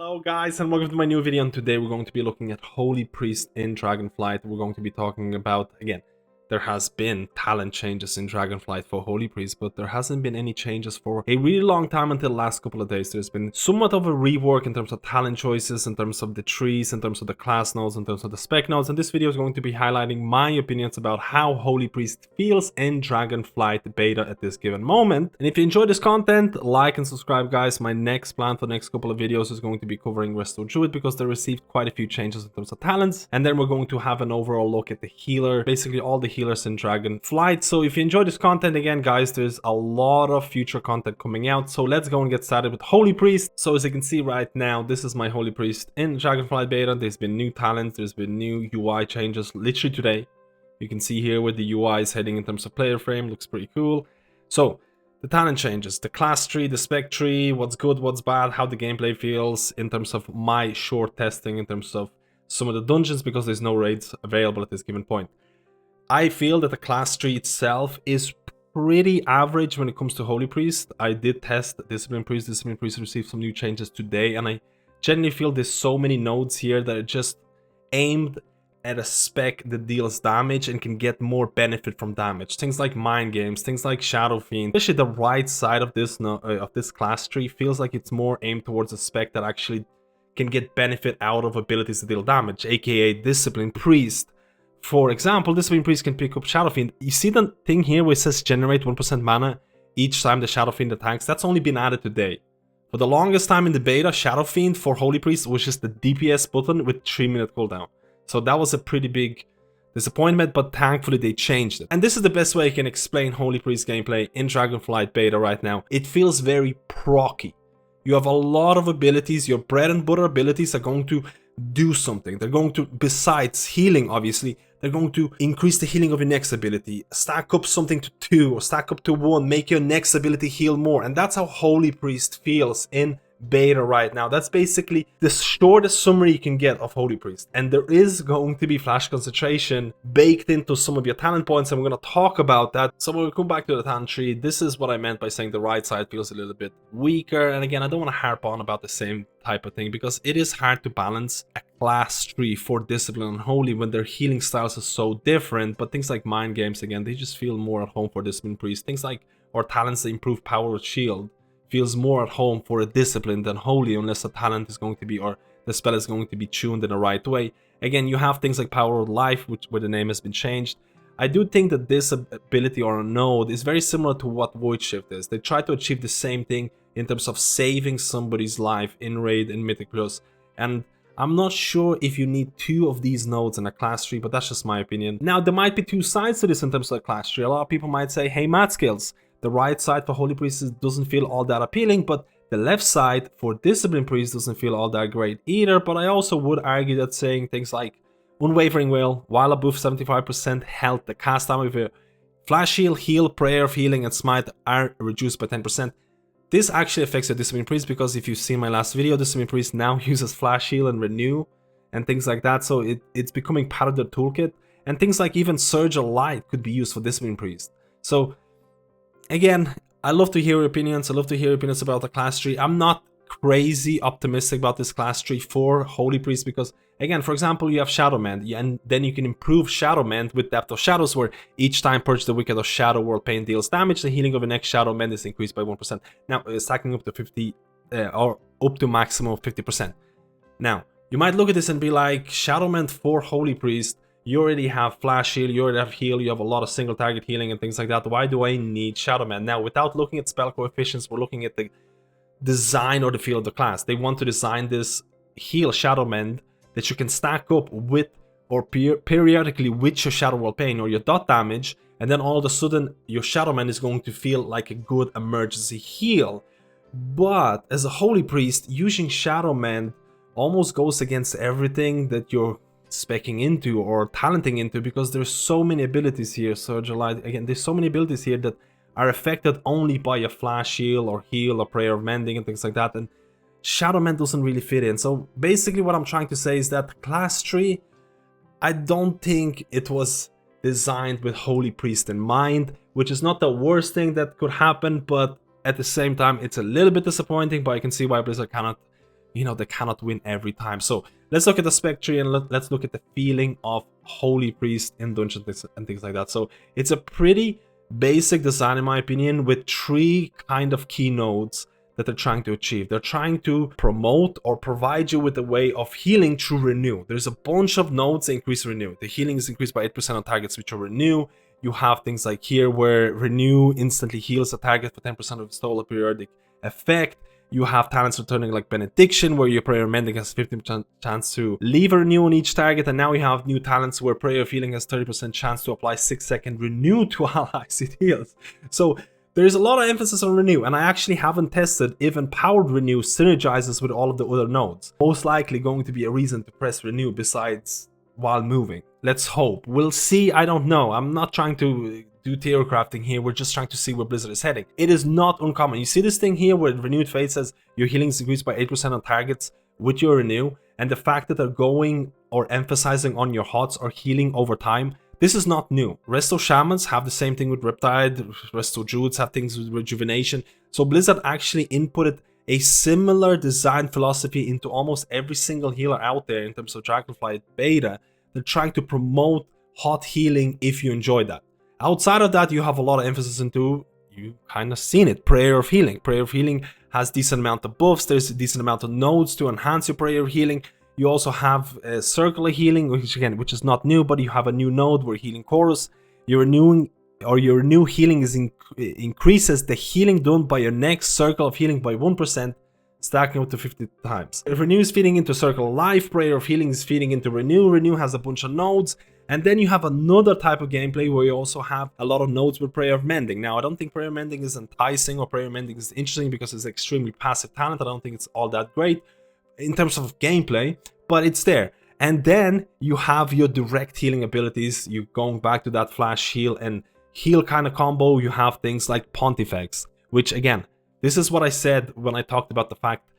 Hello guys and welcome to my new video, and today we're going to be looking at Holy Priest in Dragonflight. We're going to be talking about, again, there has been talent changes in Dragonflight for Holy Priest, but there hasn't been any changes for a really long time until the last couple of days. There's been somewhat of a rework in terms of talent choices, in terms of the trees, in terms of the class nodes, in terms of the spec nodes, and this video is going to be highlighting my opinions about how Holy Priest feels in Dragonflight Beta at this given moment. And if you enjoy this content, like and subscribe guys. My next plan for the next couple of videos is going to be covering Resto Druid because they received quite a few changes in terms of talents, and then we're going to have an overall look at the healer, basically all the healers in Dragonflight. So if you enjoy this content, again guys, there's a lot of future content coming out, so let's go and get started with Holy Priest. So as you can see right now, this is my Holy Priest in Dragonflight Beta. There's been new talents, there's been new UI changes literally today. You can see here where the UI is heading in terms of player frame, looks pretty cool. So the talent changes, the class tree, the spec tree, what's good, what's bad, how the gameplay feels in terms of my short testing, in terms of some of the dungeons, because there's no raids available at this given point. I feel that the class tree itself is pretty average when it comes to Holy Priest. I did test Discipline Priest. Discipline Priest received some new changes today, and I genuinely feel there's so many nodes here that are just aimed at a spec that deals damage and can get more benefit from damage. Things like Mind Games, things like Shadow Fiend. Especially the right side of this class tree feels like it's more aimed towards a spec that actually can get benefit out of abilities to deal damage, aka Discipline Priest. For example, Discipline Priest can pick up Shadow Fiend. You see the thing here where it says generate 1% mana each time the Shadow Fiend attacks? That's only been added today. For the longest time in the beta, Shadow Fiend for Holy Priest was just the DPS button with 3-minute cooldown. So that was a pretty big disappointment, but thankfully they changed it. And this is the best way I can explain Holy Priest gameplay in Dragonflight Beta right now. It feels very procky. You have a lot of abilities. Your bread and butter abilities are going to do something. They're going to, besides healing obviously, they're going to increase the healing of your next ability, stack up something to 2 or stack up to 1, make your next ability heal more. And that's how Holy Priest feels in beta right now. That's basically the shortest summary you can get of Holy Priest. And there is going to be flash concentration baked into some of your talent points, and we're going to talk about that. So when we come back to the talent tree, this is what I meant by saying the right side feels a little bit weaker. And again, I don't want to harp on about the same type of thing because it is hard to balance a class tree for Discipline and Holy when their healing styles are so different. But things like Mind Games, again, they just feel more at home for Discipline Priest. Things like, or talents that improve power with shield, feels more at home for a Discipline than Holy, unless the talent is going to be, or the spell is going to be tuned in the right way. Again, you have things like Power of Life, where the name has been changed. I do think that this ability or a node is very similar to what Void Shift is. They try to achieve the same thing in terms of saving somebody's life in Raid and Mythic Plus. And I'm not sure if you need 2 of these nodes in a class tree, but that's just my opinion. Now, there might be 2 sides to this in terms of the class tree. A lot of people might say, hey, MadSkillz, the right side for Holy Priest doesn't feel all that appealing, but the left side for Discipline Priest doesn't feel all that great either. But I also would argue that saying things like Unwavering Will, while above 75% health, the cast time of your Flash Heal, Prayer of Healing, and Smite are reduced by 10%. This actually affects your Discipline Priest because if you've seen my last video, Discipline Priest now uses Flash Heal and Renew and things like that. So it's becoming part of their toolkit. And things like even Surge of Light could be used for Discipline Priest. So again, I love to hear your opinions. I love to hear your opinions about the class tree. I'm not crazy optimistic about this class tree for Holy Priest because, again, for example, you have Shadow Mend, and then you can improve Shadow Mend with Depth of Shadows, where each time Purge the Wicked of Shadow World Pain deals damage, the healing of the next Shadow Mend is increased by 1%. Now, stacking up to 50 or up to maximum of 50%. Now, you might look at this and be like, Shadow Mend for Holy Priest, you already have Flash Heal, you already have Heal, you have a lot of single target healing and things like that. Why do I need Shadow Mend? Now, without looking at spell coefficients, we're looking at the design or the feel of the class. They want to design this Heal Shadow Mend that you can stack up with or periodically with your Shadow World Pain or your dot damage, and then all of a sudden your Shadow Mend is going to feel like a good emergency heal. But as a Holy Priest, using Shadow Mend almost goes against everything that you're specking into or talenting into, because there's so many abilities here. Surge of Light, again, there's so many abilities here that are affected only by a Flash Heal or Heal or Prayer of Mending and things like that, and Shadow Mend doesn't really fit in. So basically what I'm trying to say is that class tree, I don't think it was designed with Holy Priest in mind, which is not the worst thing that could happen, but at the same time it's a little bit disappointing. But I can see why Blizzard cannot you know, they cannot win every time. So let's look at the spec tree and let's look at the feeling of Holy Priest in dungeons and things like that. So it's a pretty basic design in my opinion, with 3 kind of key nodes that they're trying to achieve. They're trying to promote or provide you with a way of healing through renew. There's a bunch of nodes that increase renew. The healing is increased by 8% on targets which are renew. You have things like here where renew instantly heals a target for 10% of its total periodic effect. You have talents returning like Benediction, where your Prayer of Mending has 15% chance to leave a renew on each target. And now we have new talents where Prayer of Healing has 30% chance to apply 6-second renew to allies it heals. So there's a lot of emphasis on renew, and I actually haven't tested if empowered renew synergizes with all of the other nodes. Most likely going to be a reason to press renew besides while moving. Let's hope. We'll see. I don't know. I'm not trying to do theory crafting here. We're just trying to see where Blizzard is heading. It is not uncommon. You see this thing here where Renewed Fate says your healing is increased by 8% on targets with your renew, and the fact that they're going or emphasizing on your HOTS or healing over time. This is not new. Resto Shamans have the same thing with Riptide. Resto Druids have things with Rejuvenation. So Blizzard actually inputted a similar design philosophy into almost every single healer out there in terms of Dragonflight Beta. They're trying to promote hot healing if you enjoy that. Outside of that, you have a lot of emphasis into, you kind of seen it, Prayer of Healing. Prayer of Healing has decent amount of buffs. There's a decent amount of nodes to enhance your Prayer of Healing. You also have circular healing, which is not new, but you have a new node where healing chorus. Your renewing or your new healing is increases the healing done by your next circle of healing by 1%, stacking up to 50 times. If renew is feeding into circle of life, Prayer of Healing is feeding into renew. Renew has a bunch of nodes, and then you have another type of gameplay where you also have a lot of nodes with Prayer of Mending. Now, I don't think Prayer of Mending is enticing or Prayer of Mending is interesting because it's extremely passive talent. I don't think it's all that great in terms of gameplay, but it's there. And then you have your direct healing abilities. You going back to that flash heal and heal kind of combo. You have things like Pontifex, which again, this is what I said when I talked about the fact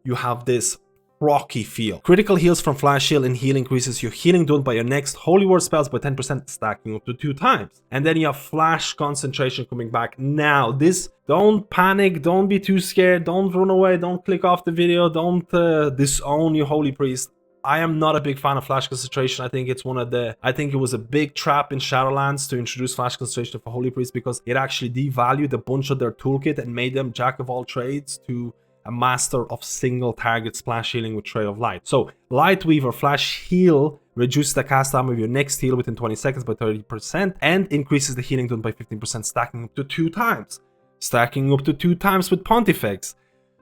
you have this rocky feel. Critical heals from flash heal and heal increases your healing done by your next holy word spells by 10%, stacking up to 2 times. And then you have flash concentration coming back. Now this, don't panic, don't be too scared, don't run away, don't click off the video, don't disown your holy priest. I am not a big fan of flash concentration. I think it's I think it was a big trap in Shadowlands to introduce flash concentration for holy priest because it actually devalued a bunch of their toolkit and made them jack of all trades to a master of single target splash healing with Trail of Light. So Lightweaver flash heal reduces the cast time of your next heal within 20 seconds by 30% and increases the healing done by 15%, stacking up to 2 times. Stacking up to 2 times with Pontifex.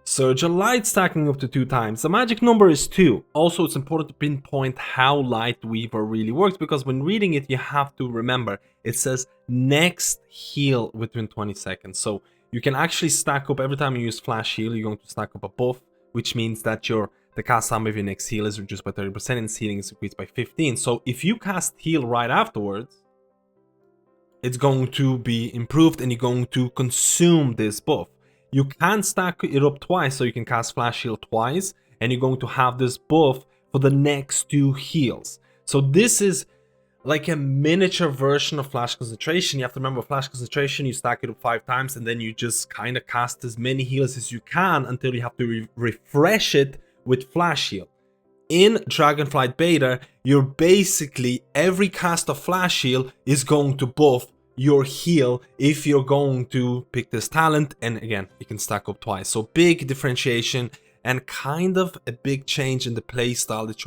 Surge of Light stacking up to 2 times. The magic number is 2. Also, it's important to pinpoint how Lightweaver really works because when reading it, you have to remember it says next heal within 20 seconds. So you can actually stack up every time you use flash heal, you're going to stack up a buff, which means that the cast time of your next heal is reduced by 30% and healing is increased by 15. So if you cast heal right afterwards, it's going to be improved and you're going to consume this buff. You can stack it up twice, so you can cast flash heal twice, and you're going to have this buff for the next 2 heals. So this is like a miniature version of flash concentration. You have to remember flash concentration, you stack it up 5 times, and then you just kind of cast as many heals as you can until you have to refresh it with flash heal. In Dragonflight Beta, you're basically, every cast of flash heal is going to buff your heal if you're going to pick this talent, and again you can stack up twice. So big differentiation and kind of a big change in the play style that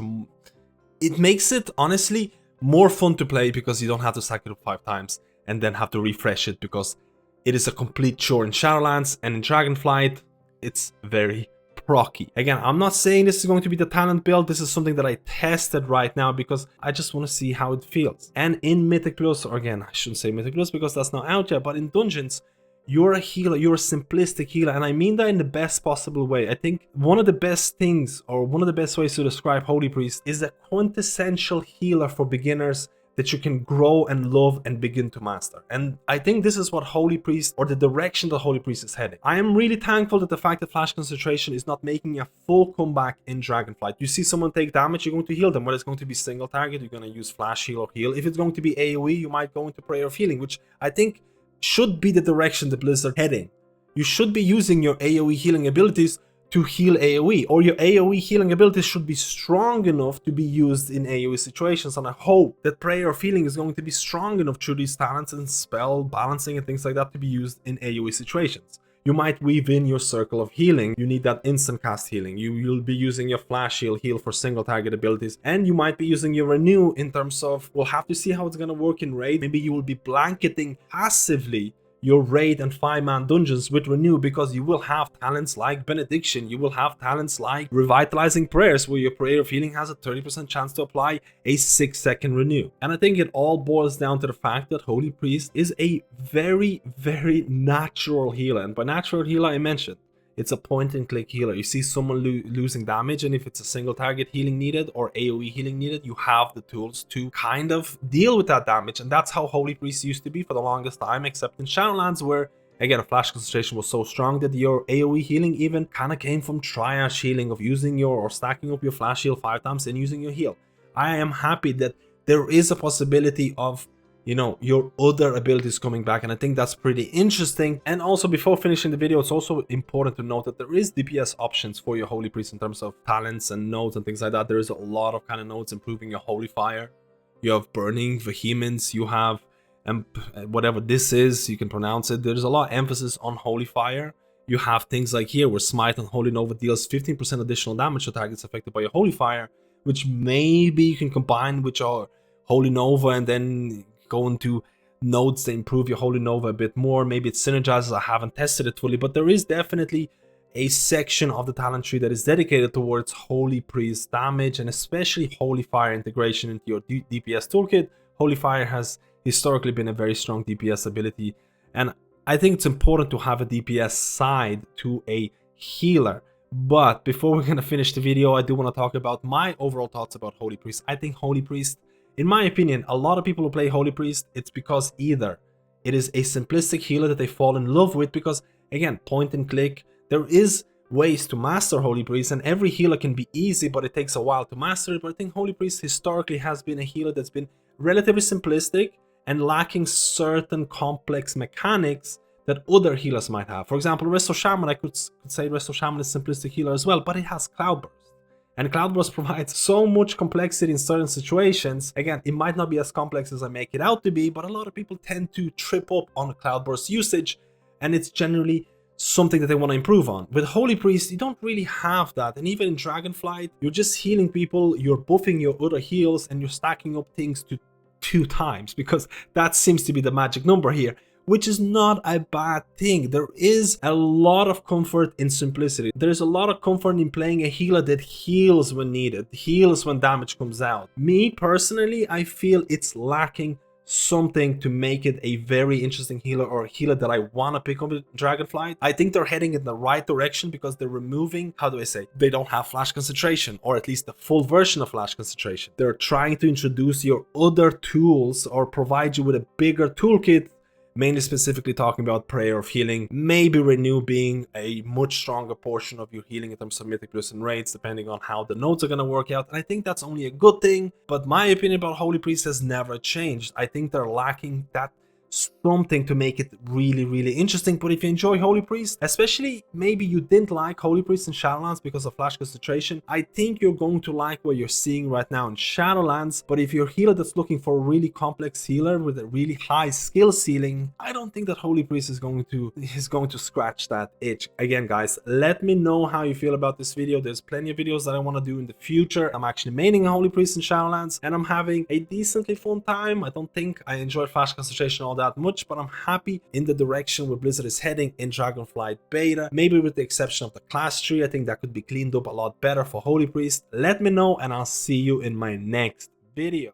it makes it honestly more fun to play because you don't have to stack it up 5 times and then have to refresh it because it is a complete chore in Shadowlands, and in Dragonflight it's very procky. Again, I'm not saying this is going to be the talent build. This is something that I tested right now because I just want to see how it feels. And in Mythic Plus, or again, I shouldn't say Mythic Plus because that's not out yet, but in Dungeons, you're a healer, you're a simplistic healer, and I mean that in the best possible way. I think one of the best things, or one of the best ways to describe Holy Priest, is a quintessential healer for beginners that you can grow and love and begin to master. And I think this is what Holy Priest, or the direction that Holy Priest is heading. I am really thankful that the fact that flash concentration is not making a full comeback in Dragonflight. You see someone take damage, you're going to heal them. Whether it's going to be single target, you're going to use flash heal or heal. If it's going to be AoE, you might go into Prayer of Healing, which I think should be the direction that Blizzard heading. You should be using your AoE healing abilities to heal AoE, or your AoE healing abilities should be strong enough to be used in AoE situations. And I hope that Prayer of Healing is going to be strong enough through these talents and spell balancing and things like that to be used in AoE situations. You might weave in your circle of healing. You need that instant cast healing. You'll be using your flash heal for single target abilities, and you might be using your renew in terms of, we'll have to see how it's gonna work in raid. Maybe you will be blanketing passively your raid and 5-man dungeons with renew, because you will have talents like benediction, you will have talents like revitalizing prayers, where your prayer of healing has a 30% chance to apply a 6-second renew. And I think it all boils down to the fact that Holy Priest is a very, very natural healer. And by natural healer, I mentioned it's a point and click healer. You see someone losing damage, and if it's a single target healing needed or AoE healing needed, you have the tools to kind of deal with that damage. And that's how Holy Priest used to be for the longest time, except in Shadowlands, where again, a flash concentration was so strong that your AoE healing even kind of came from triage healing, of using your, or stacking up your flash heal 5 times and using your heal. I am happy that there is a possibility of, you know, your other abilities coming back, and I think that's pretty interesting. And also, before finishing the video, it's also important to note that there is DPS options for your Holy Priest in terms of talents and nodes and things like that. There is a lot of kind of nodes improving your Holy Fire. You have Burning, Vehemence, you have whatever this is, you can pronounce it. There's a lot of emphasis on Holy Fire. You have things like here where Smite and Holy Nova deals 15% additional damage to targets affected by your Holy Fire, which maybe you can combine with your Holy Nova and then go into nodes to improve your Holy Nova a bit more. Maybe it synergizes. I haven't tested it fully, but there is definitely a section of the talent tree that is dedicated towards Holy Priest damage, and especially Holy Fire integration into your DPS toolkit. Holy Fire has historically been a very strong DPS ability, and I think it's important to have a DPS side to a healer. But before we're gonna finish the video, I do want to talk about my overall thoughts about Holy Priest. I think Holy Priest, in my opinion, a lot of people who play Holy Priest, it's because either it is a simplistic healer that they fall in love with, because again, point and click, there is ways to master Holy Priest, and every healer can be easy, but it takes a while to master it. But I think Holy Priest historically has been a healer that's been relatively simplistic and lacking certain complex mechanics that other healers might have. For example, Resto Shaman, I could say Resto Shaman is a simplistic healer as well, but it has Cloudburst. And Cloudburst provides so much complexity in certain situations. Again, it might not be as complex as I make it out to be, but a lot of people tend to trip up on Cloudburst usage, and it's generally something that they want to improve on. With Holy Priest, you don't really have that. And even in Dragonflight, you're just healing people, you're buffing your other heals, and you're stacking up things to 2 times, because that seems to be the magic number here, which is not a bad thing. There is a lot of comfort in simplicity. There's a lot of comfort in playing a healer that heals when needed, heals when damage comes out. Me personally, I feel it's lacking something to make it a very interesting healer, or a healer that I want to pick up with Dragonflight. I think they're heading in the right direction, because they're removing, how do I say, they don't have flash concentration, or at least the full version of flash concentration. They're trying to introduce your other tools, or provide you with a bigger toolkit, mainly specifically talking about Prayer of Healing, maybe Renew being a much stronger portion of your healing in terms of Mythic Plus and raids, depending on how the nodes are going to work out. And I think that's only a good thing, but my opinion about Holy Priest has never changed. I think they're lacking that something to make it really, really interesting. But if you enjoy Holy Priest, especially maybe you didn't like Holy Priest in Shadowlands because of flash concentration, I think you're going to like what you're seeing right now in Shadowlands. But if you're a healer that's looking for a really complex healer with a really high skill ceiling, I don't think that Holy Priest is going to scratch that itch. Again, guys, let me know how you feel about this video. There's plenty of videos that I want to do in the future. I'm actually maining a Holy Priest in Shadowlands, and I'm having a decently fun time. I don't think I enjoyed flash concentration all that much, but I'm happy in the direction where Blizzard is heading in Dragonflight Beta. Maybe with the exception of the class tree, I think that could be cleaned up a lot better for Holy Priest. Let me know, and I'll see you in my next video.